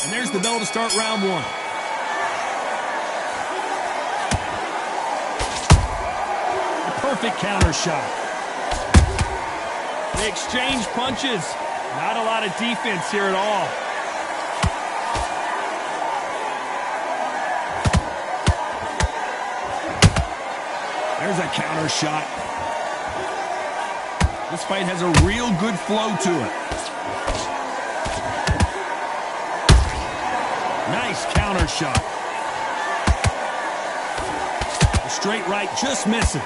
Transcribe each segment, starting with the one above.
And there's the bell to start round one. A perfect counter shot. They exchange punches. Not a lot of defense here at all. There's a counter shot. This fight has a real good flow to it. Nice counter shot. The straight right just misses.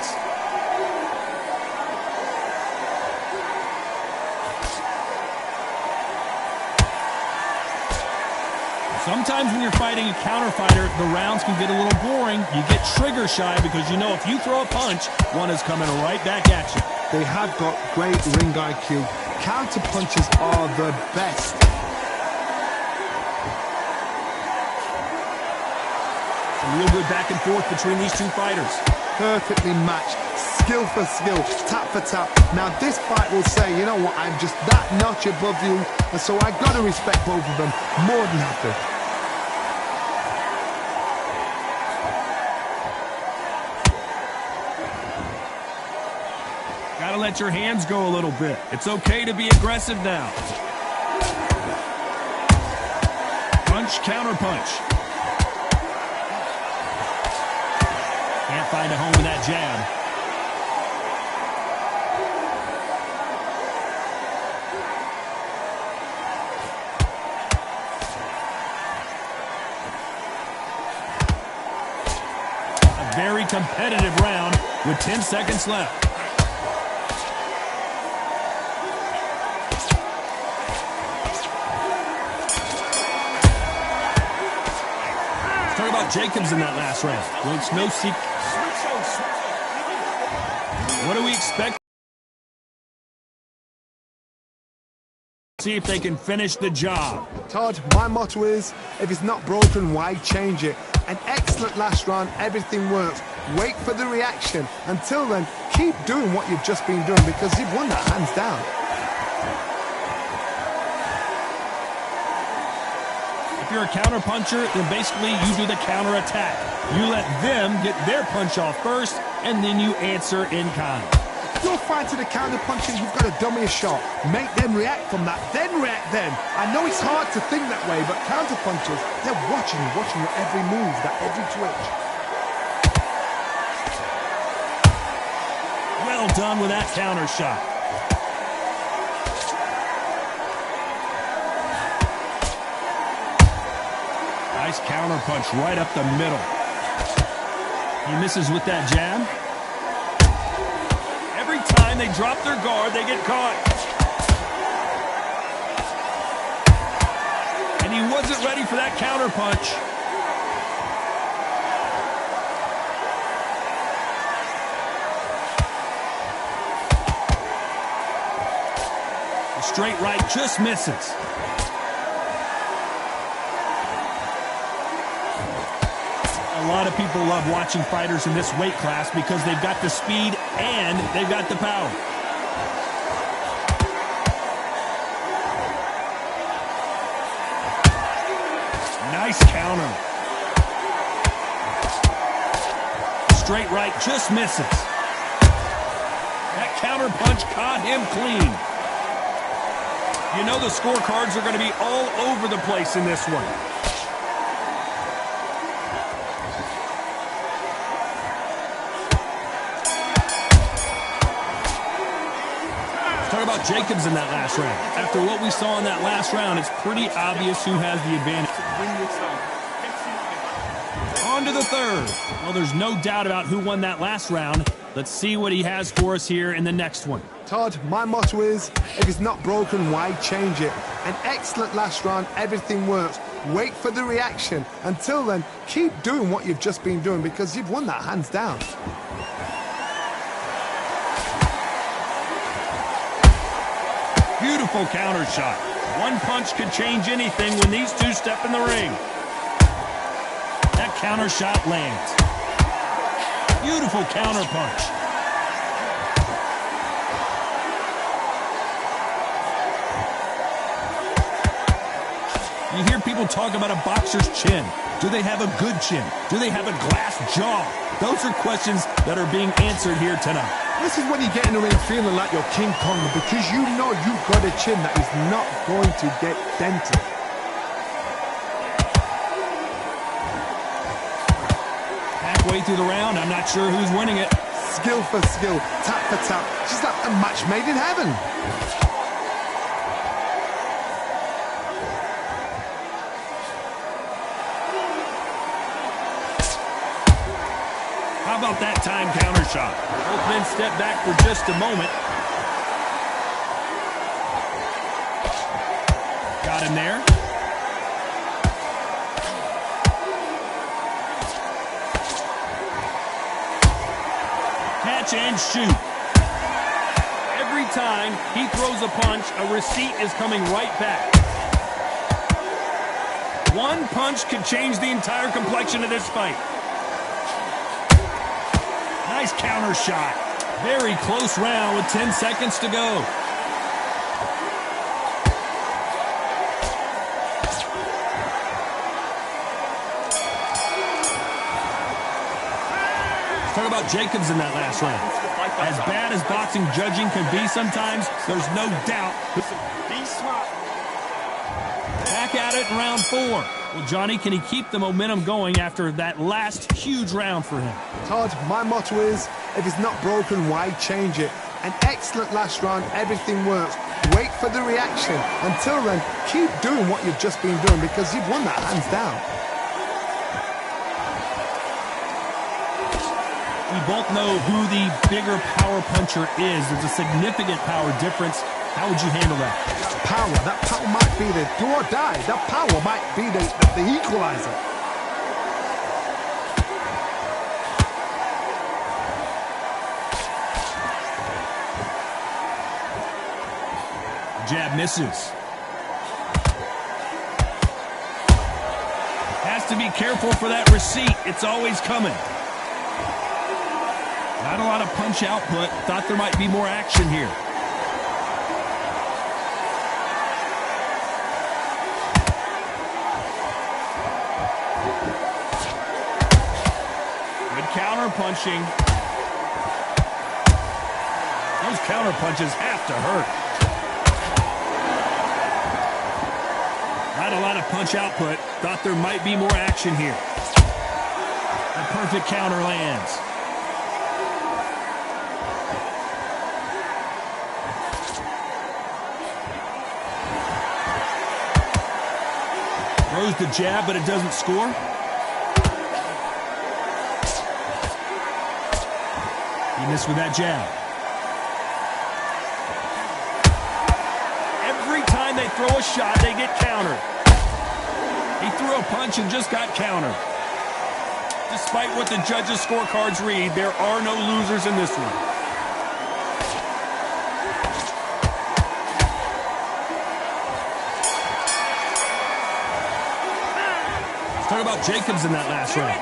Sometimes when you're fighting a counter fighter, the rounds can get a little boring. You get trigger shy because you know if you throw a punch, one is coming right back at you. They have got great ring IQ. Counter punches are the best. A real good back and forth between these two fighters. Perfectly matched. Skill for skill, tap for tap. Now this fight will say, you know what, I'm just that notch above you, and so I gotta respect both of them more than happy. Gotta let your hands go a little bit. It's okay to be aggressive now. Punch, counter punch. Can't find a home with that jab. A very competitive round with 10 seconds left. Talk about Jacobs in that last round. Well, it's no secret. What do we expect? See if they can finish the job. Todd, my motto is, if it's not broken, why change it? An excellent last round, everything works. Wait for the reaction. Until then, keep doing what you've just been doing because you've won that hands down. If you're a counter puncher, then basically you do the counter attack. You let them get their punch off first, and then you answer in kind. If you're fighting a counter puncher, you've got to dummy a shot. Make them react from that, then react then. I know it's hard to think that way, but counter punchers, they're watching your every move, that every twitch. Well done with that counter shot. Nice counter punch right up the middle. He misses with that jab. Every time they drop their guard, they get caught. And he wasn't ready for that counter punch. The straight right just misses. A lot of people love watching fighters in this weight class because they've got the speed and they've got the power. Nice counter. Straight right just misses. That counter punch caught him clean. You know the scorecards are going to be all over the place in this one. Talk about Jacobs in that last round. After what we saw in that last round, it's pretty obvious who has the advantage. On to the third. Well, there's no doubt about who won that last round. Let's see what he has for us here in the next one. Todd, my motto is, if it's not broken, why change it? An excellent last round, everything works. Wait for the reaction. Until then, keep doing what you've just been doing because you've won that hands down. Beautiful counter shot. One punch could change anything when these two step in the ring. That counter shot lands. Beautiful counter punch. You hear people talk about a boxer's chin. Do they have a good chin? Do they have a glass jaw? Those are questions that are being answered here tonight. This is when you get in the ring feeling like you're King Kong, because you know you've got a chin that is not going to get dented. Halfway through the round, I'm not sure who's winning it. Skill for skill, tap for tap, just like a match made in heaven. How about that time counter shot? Both men step back for just a moment. Got him there. Catch and shoot. Every time he throws a punch, a receipt is coming right back. One punch could change the entire complexion of this fight. Nice counter shot. Very close round with 10 seconds to go. Let's talk about Jacobs in that last round. As bad as boxing judging can be sometimes, there's no doubt. Back at it in round 4. Well, Johnny, can he keep the momentum going after that last huge round for him? Todd, my motto is, if it's not broken, why change it? An excellent last round, everything works. Wait for the reaction. Until then, keep doing what you've just been doing, because you've won that hands down. We both know who the bigger power puncher is. There's a significant power difference. How would you handle that? That power might be the do or die. That power might be the equalizer. Jab misses. Has to be careful for that receipt. It's always coming. Not a lot of punch output. Thought there might be more action here. Good counter punching. Those counter punches have to hurt. Not a lot of punch output. Thought there might be more action here. A perfect counter lands. Throws the jab, but it doesn't score. He missed with that jab. Every time they throw a shot, they get countered. He threw a punch and just got countered. Despite what the judges' scorecards read, there are no losers in this one. Talk about Jacobs in that last round.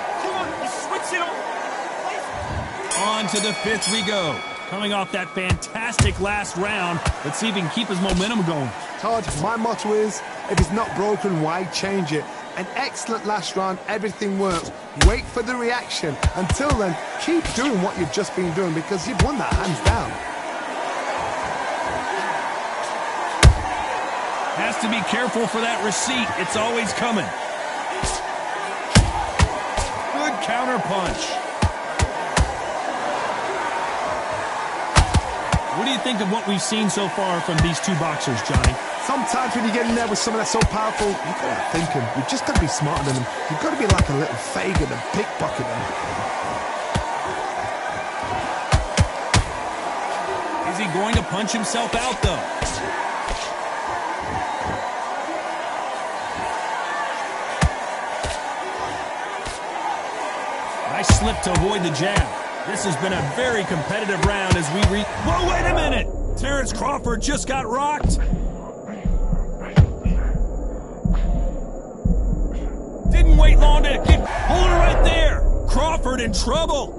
On to the 5th we go. Coming off that fantastic last round, let's see if he can keep his momentum going. Todd, my motto is, if it's not broken, why change it? An excellent last round, everything works. Wait for the reaction. Until then, keep doing what you've just been doing, because you've won that hands down. Has to be careful for that receipt. It's always coming. Counter punch. What do you think of what we've seen so far from these two boxers, Johnny? Sometimes when you get in there with someone that's so powerful, you've got to think him. You've just got to be smarter than him. You've got to be like a little Fagin and pickpocket him. Is he going to punch himself out, though? Nice slip to avoid the jab. This has been a very competitive round as we reach... Whoa, wait a minute! Terrence Crawford just got rocked. Didn't wait long to get... Hold it right there! Crawford in trouble.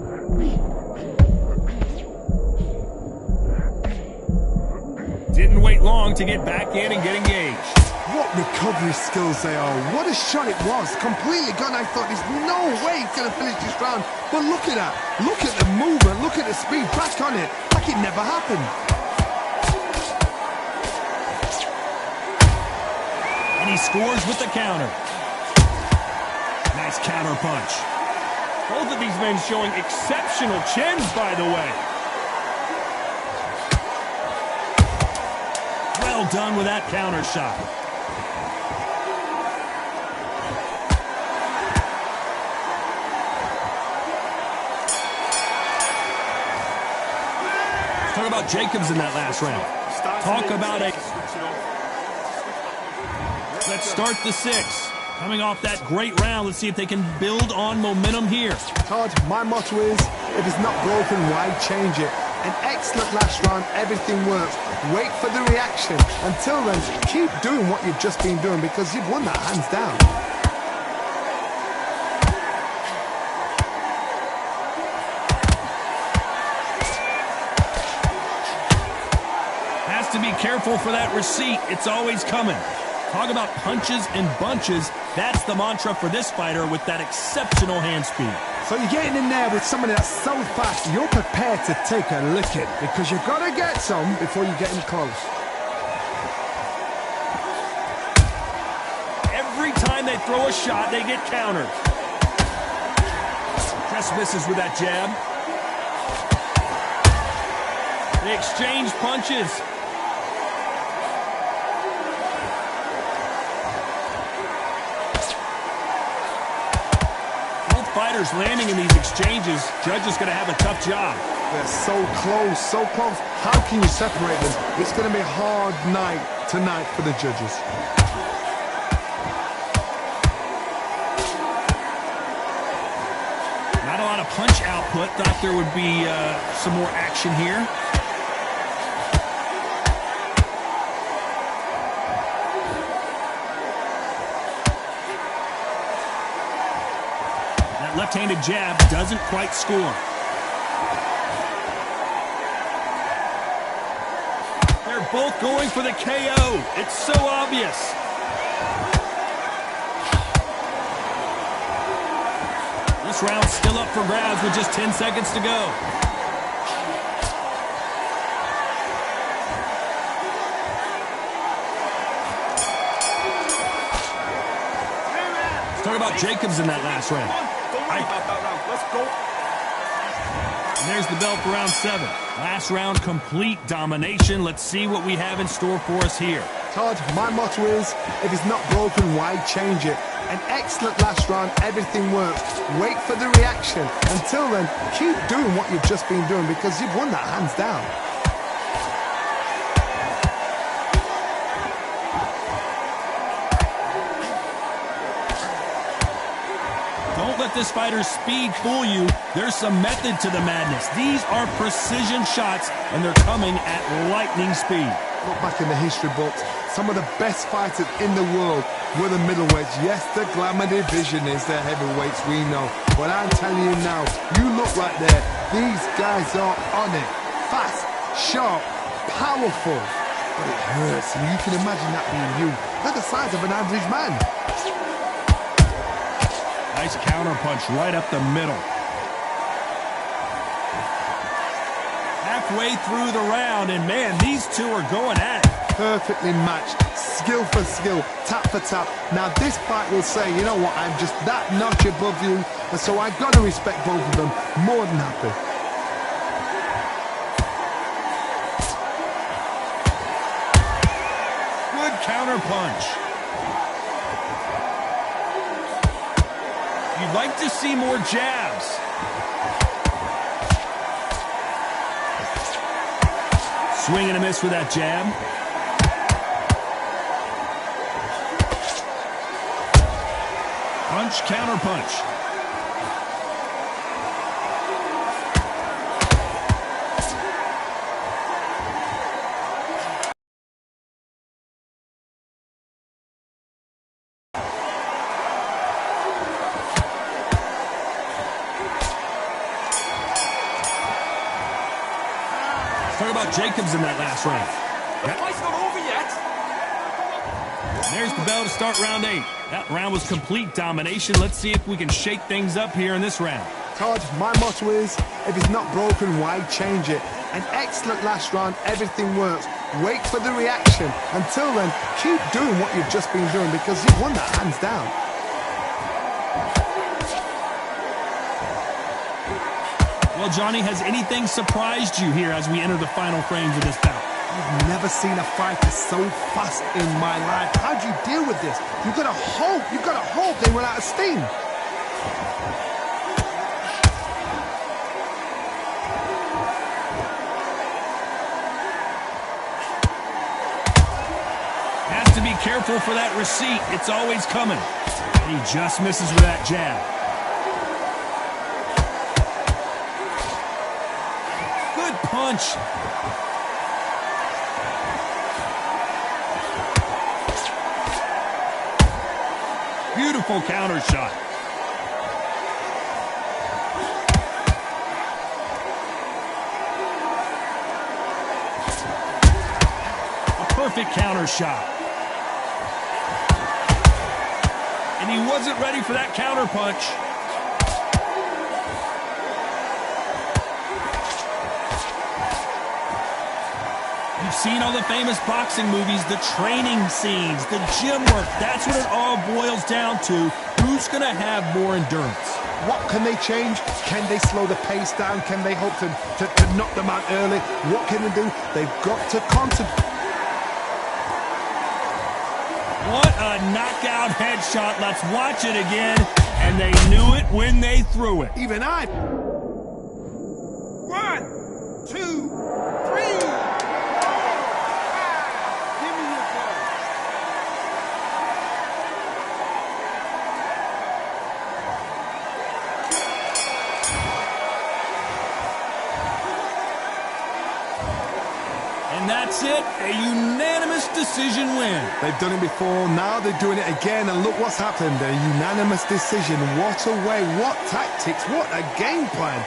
Didn't wait long to get back in and get engaged. What recovery skills they are. What a shot it was. Completely gone. I thought there's no way he's going to finish this round. But look at that. Look at the movement. Look at the speed. Back on it. Like it never happened. And he scores with the counter. Nice counter punch. Both of these men showing exceptional chins, by the way. Well done with that counter shot. Talk about Jacobs in that last round. Talk about a... Let's start the sixth. Coming off that great round, let's see if they can build on momentum here. Todd, my motto is, if it's not broken, why change it? An excellent last round, everything works. Wait for the reaction. Until then, keep doing what you've just been doing because you've won that hands down. Has to be careful for that receipt. It's always coming. Talk about punches and bunches. That's the mantra for this fighter with that exceptional hand speed. So you're getting in there with somebody that's so fast, you're prepared to take a licking because you've got to get some before you get in close. Every time they throw a shot, they get countered. Just misses with that jab. They exchange punches. Fighters landing in these exchanges. Judge is going to have a tough job. They're so close, so close. How can you separate them? It's going to be a hard night tonight for the judges. Not a lot of punch output. Thought there would be some more action here. Left-handed jab doesn't quite score. They're both going for the KO. It's so obvious. This round's still up for grabs with just 10 seconds to go. Let's talk about Jacobs in that last round. Let's go. And there's the bell for round 7. Last round, complete domination. Let's see what we have in store for us here. Todd, my motto is, if it's not broken, why change it? An excellent last round, everything works. Wait for the reaction. Until then, keep doing what you've just been doing because you've won that hands down. Don't let this fighter's speed fool you. There's some method to the madness. These are precision shots, and they're coming at lightning speed. Look back in the history books. Some of the best fighters in the world were the middleweights. Yes, the glamour division is the heavyweights, we know. But I'm telling you now, you look right there. These guys are on it. Fast, sharp, powerful. But it hurts, and you can imagine that being you. They're the size of an average man. Nice counter punch right up the middle. Halfway through the round, and man, these two are going at it. Perfectly matched, skill for skill, tap for tap. Now this fight will say, you know what, I'm just that notch above you, and so I've got to respect both of them. More than happy. Good counter punch. You'd like to see more jabs. Swing and a miss with that jab. Punch, counter punch. Talk about Jacobs in that last round. The fight's not over yet. There's the bell to start round 8. That round was complete domination. Let's see if we can shake things up here in this round. Todd, my motto is, if it's not broken, why change it? An excellent last round, everything works. Wait for the reaction. Until then, keep doing what you've just been doing because you've won that hands down. Well, Johnny, has anything surprised you here as we enter the final frames of this bout? I've never seen a fighter so fast in my life. How do you deal with this? You've got to hope they run out of steam. Has to be careful for that receipt. It's always coming. He just misses with that jab. Good punch. Beautiful counter shot. A perfect counter shot. And he wasn't ready for that counter punch. You've seen all the famous boxing movies, the training scenes, the gym work. That's what it all boils down to. Who's going to have more endurance? What can they change? Can they slow the pace down? Can they hope to knock them out early? What can they do? They've got to concentrate. What a knockout headshot. Let's watch it again. And they knew it when they threw it. Even I. 1, 2, 3. And that's it, a unanimous decision win. They've done it before, now they're doing it again, and look what's happened. A unanimous decision. What a way, what tactics, what a game plan.